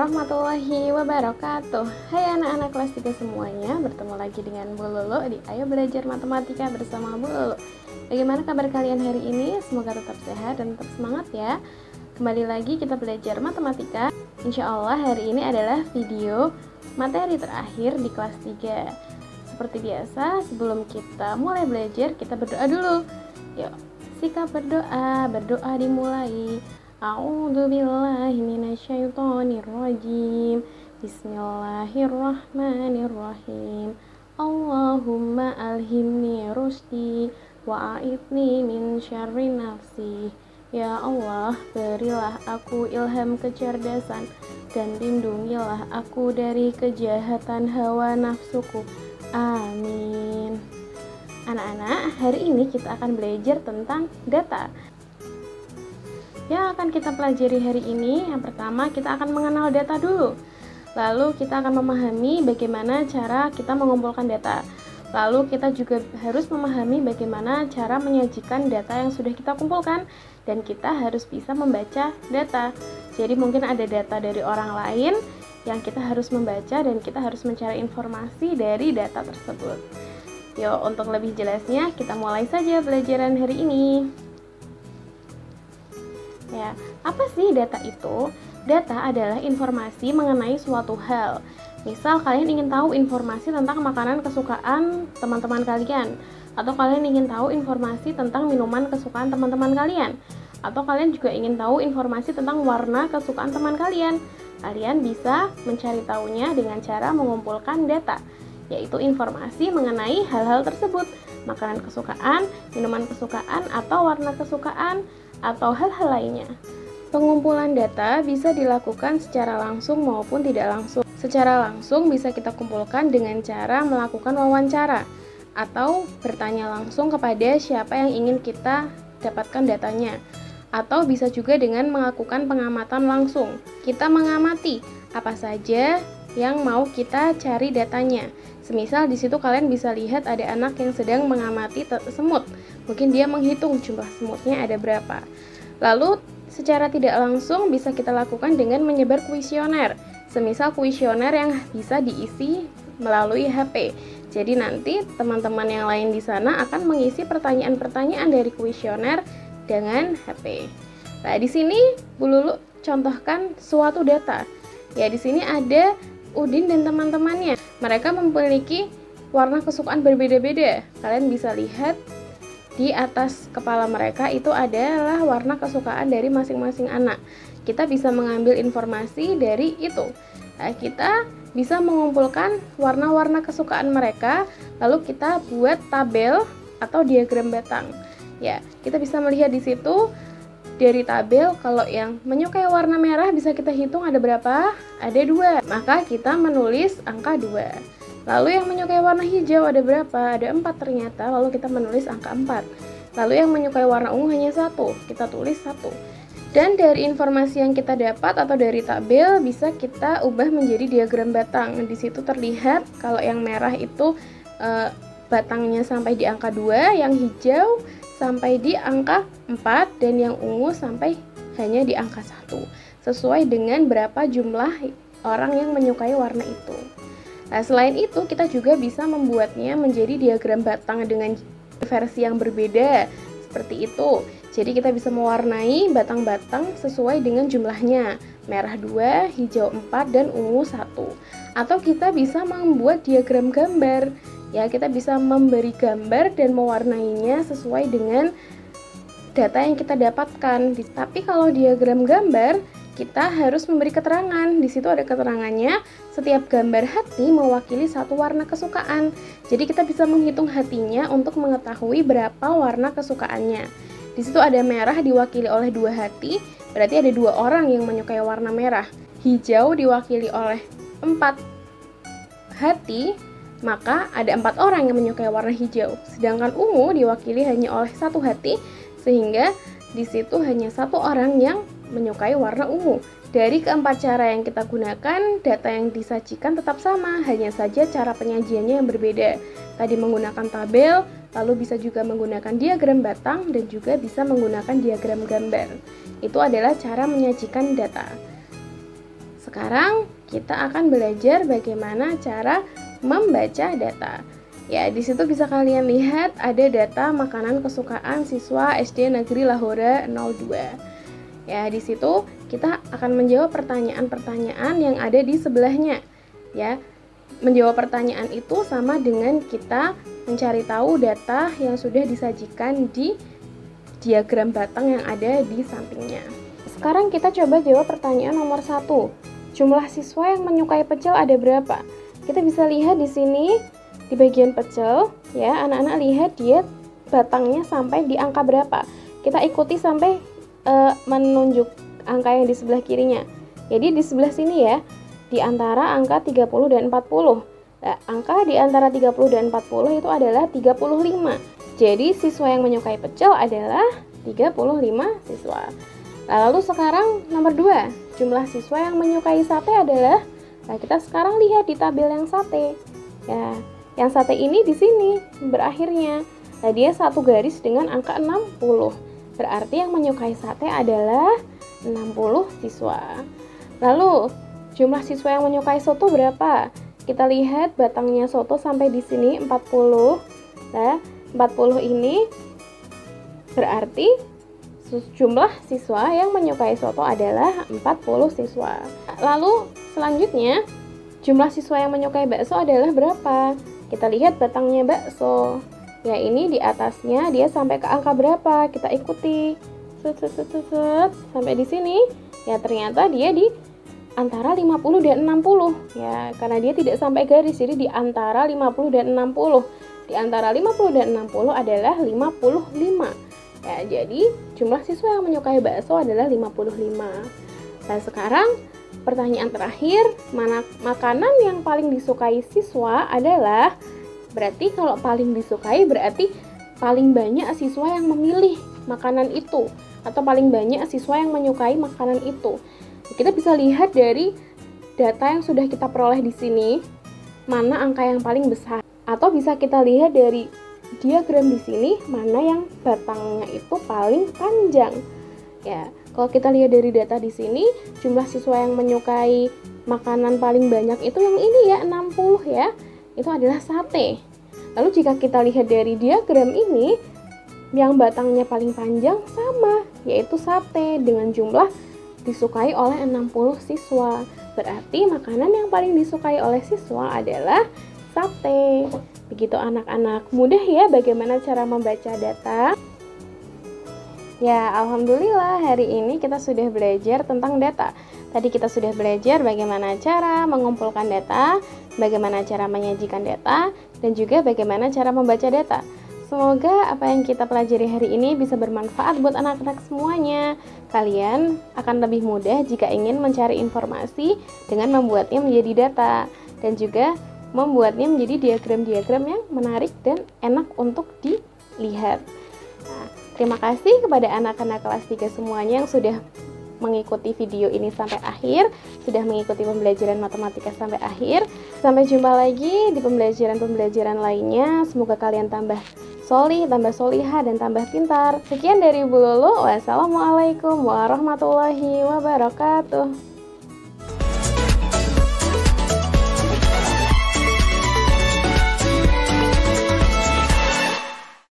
warahmatullahi wabarakatuh. Hai anak-anak kelas 3 semuanya, bertemu lagi dengan Bu Lulu di Ayo Belajar Matematika bersama Bu Lulu. Bagaimana kabar kalian hari ini? Semoga tetap sehat dan tetap semangat ya. Kembali lagi kita belajar matematika. Insya Allah hari ini adalah video materi terakhir di kelas 3. Seperti biasa, sebelum kita mulai belajar, kita berdoa dulu. Yuk, sikap berdoa dimulai. A'udzubillahi minasyaitonirrajim. Bismillahirrahmanirrahim. Allahumma alhimni rusdi wa a'idni min syarri nafsi. Ya Allah, berilah aku ilham kecerdasan dan lindungilah aku dari kejahatan hawa nafsuku. Amin. Anak-anak, hari ini kita akan belajar tentang data. Yang akan kita pelajari hari ini, yang pertama kita akan mengenal data dulu. Lalu kita akan memahami bagaimana cara kita mengumpulkan data. Lalu kita juga harus memahami bagaimana cara menyajikan data yang sudah kita kumpulkan. Dan kita harus bisa membaca data. Jadi mungkin ada data dari orang lain yang kita harus membaca dan kita harus mencari informasi dari data tersebut. Yuk, untuk lebih jelasnya kita mulai saja pelajaran hari ini. Ya, apa sih data itu? Data adalah informasi mengenai suatu hal. Misal kalian ingin tahu informasi tentang makanan kesukaan teman-teman kalian, atau kalian ingin tahu informasi tentang minuman kesukaan teman-teman kalian, atau kalian juga ingin tahu informasi tentang warna kesukaan teman kalian. Kalian bisa mencari tahunya dengan cara mengumpulkan data, yaitu informasi mengenai hal-hal tersebut, makanan kesukaan, minuman kesukaan, atau warna kesukaan, atau hal-hal lainnya. Pengumpulan data bisa dilakukan secara langsung maupun tidak langsung. Secara langsung bisa kita kumpulkan dengan cara melakukan wawancara atau bertanya langsung kepada siapa yang ingin kita dapatkan datanya. Atau bisa juga dengan melakukan pengamatan langsung. Kita mengamati apa saja yang mau kita cari datanya. Semisal di situ kalian bisa lihat ada anak yang sedang mengamati semut. Mungkin dia menghitung jumlah semutnya ada berapa. Lalu secara tidak langsung bisa kita lakukan dengan menyebar kuesioner. Semisal kuesioner yang bisa diisi melalui HP. Jadi nanti teman-teman yang lain di sana akan mengisi pertanyaan-pertanyaan dari kuesioner dengan HP. Nah, di sini Bu Lulu contohkan suatu data. Ya, di sini ada Udin dan teman-temannya. Mereka memiliki warna kesukaan berbeda-beda. Kalian bisa lihat di atas kepala mereka itu adalah warna kesukaan dari masing-masing anak. Kita bisa mengambil informasi dari itu. Nah, kita bisa mengumpulkan warna-warna kesukaan mereka, lalu kita buat tabel atau diagram batang. Ya, kita bisa melihat di situ dari tabel, kalau yang menyukai warna merah bisa kita hitung ada berapa? Ada 2. Maka kita menulis angka 2. Lalu yang menyukai warna hijau ada berapa? Ada 4 ternyata, lalu kita menulis angka 4. Lalu yang menyukai warna ungu hanya 1, kita tulis 1. Dan dari informasi yang kita dapat atau dari tabel bisa kita ubah menjadi diagram batang. Di situ terlihat kalau yang merah itu batangnya sampai di angka 2, yang hijau sampai di angka 4, dan yang ungu sampai hanya di angka 1. Sesuai dengan berapa jumlah orang yang menyukai warna itu. Nah, selain itu kita juga bisa membuatnya menjadi diagram batang dengan versi yang berbeda seperti itu. Jadi kita bisa mewarnai batang-batang sesuai dengan jumlahnya. Merah 2, hijau 4, dan ungu 1. Atau kita bisa membuat diagram gambar. Ya, kita bisa memberi gambar dan mewarnainya sesuai dengan data yang kita dapatkan. Tapi kalau diagram gambar, kita harus memberi keterangan. Di situ ada keterangannya, setiap gambar hati mewakili satu warna kesukaan. Jadi kita bisa menghitung hatinya untuk mengetahui berapa warna kesukaannya. Di situ ada merah diwakili oleh 2 hati, berarti ada 2 orang yang menyukai warna merah. Hijau diwakili oleh 4 hati, maka ada 4 orang yang menyukai warna hijau. Sedangkan ungu diwakili hanya oleh 1 hati, sehingga di situ hanya 1 orang yang menyukai warna ungu. Dari keempat cara yang kita gunakan, data yang disajikan tetap sama, hanya saja cara penyajiannya yang berbeda. Tadi menggunakan tabel, lalu bisa juga menggunakan diagram batang, dan juga bisa menggunakan diagram gambar. Itu adalah cara menyajikan data. sekarang kita akan belajar bagaimana cara membaca data. Ya, di situ bisa kalian lihat ada data makanan kesukaan siswa SD Negeri Lahora 02. Ya, di situ kita akan menjawab pertanyaan-pertanyaan yang ada di sebelahnya. Ya, menjawab pertanyaan itu sama dengan kita mencari tahu data yang sudah disajikan di diagram batang yang ada di sampingnya. Sekarang kita coba jawab pertanyaan nomor 1. Jumlah siswa yang menyukai pecel ada berapa? Kita bisa lihat di sini di bagian pecel, ya, anak-anak lihat dia batangnya sampai di angka berapa. Kita ikuti sampai menunjuk angka yang di sebelah kirinya. Jadi di sebelah sini ya, di antara angka 30 dan 40. Nah, angka di antara 30 dan 40 itu adalah 35. Jadi siswa yang menyukai pecel adalah 35 siswa. Lalu sekarang nomor 2, jumlah siswa yang menyukai sate adalah, nah kita sekarang lihat di tabel yang sate. Ya, yang sate ini di sini berakhirnya. Nah, dia satu garis dengan angka 60. Berarti yang menyukai sate adalah 60 siswa. Lalu, jumlah siswa yang menyukai soto berapa? Kita lihat batangnya soto sampai di sini 40. Nah, 40 ini berarti jumlah siswa yang menyukai soto adalah 40 siswa. Lalu, selanjutnya, jumlah siswa yang menyukai bakso adalah berapa? Kita lihat batangnya bakso. Ya, ini di atasnya dia sampai ke angka berapa? Kita ikuti. Sampai di sini. Ya, ternyata dia di antara 50 dan 60. Ya, karena dia tidak sampai garis, jadi di antara 50 dan 60. Di antara 50 dan 60 adalah 55. Ya, jadi jumlah siswa yang menyukai bakso adalah 55. Nah, sekarang pertanyaan terakhir, mana makanan yang paling disukai siswa adalah, berarti kalau paling disukai berarti paling banyak siswa yang memilih makanan itu, atau paling banyak siswa yang menyukai makanan itu. Kita bisa lihat dari data yang sudah kita peroleh di sini, mana angka yang paling besar. Atau bisa kita lihat dari diagram di sini, mana yang batangnya itu paling panjang. Ya, kalau kita lihat dari data di sini, jumlah siswa yang menyukai makanan paling banyak itu yang ini ya, 60 ya. Itu adalah sate. Lalu jika kita lihat dari diagram ini, yang batangnya paling panjang sama, yaitu sate dengan jumlah disukai oleh 60 siswa. Berarti makanan yang paling disukai oleh siswa adalah sate. Begitu anak-anak. Mudah ya bagaimana cara membaca data? Ya, alhamdulillah hari ini kita sudah belajar tentang data. Tadi kita sudah belajar bagaimana cara mengumpulkan data, bagaimana cara menyajikan data, dan juga bagaimana cara membaca data. Semoga apa yang kita pelajari hari ini bisa bermanfaat buat anak-anak semuanya. Kalian akan lebih mudah jika ingin mencari informasi dengan membuatnya menjadi data, dan juga membuatnya menjadi diagram-diagram yang menarik dan enak untuk dilihat. Nah, terima kasih kepada anak-anak kelas 3 semuanya yang sudah mengikuti video ini sampai akhir, sudah mengikuti pembelajaran matematika sampai akhir. Sampai jumpa lagi di pembelajaran-pembelajaran lainnya. Semoga kalian tambah solih, tambah solihah, dan tambah pintar. Sekian dari Bu Lulu. Wassalamualaikum warahmatullahi wabarakatuh.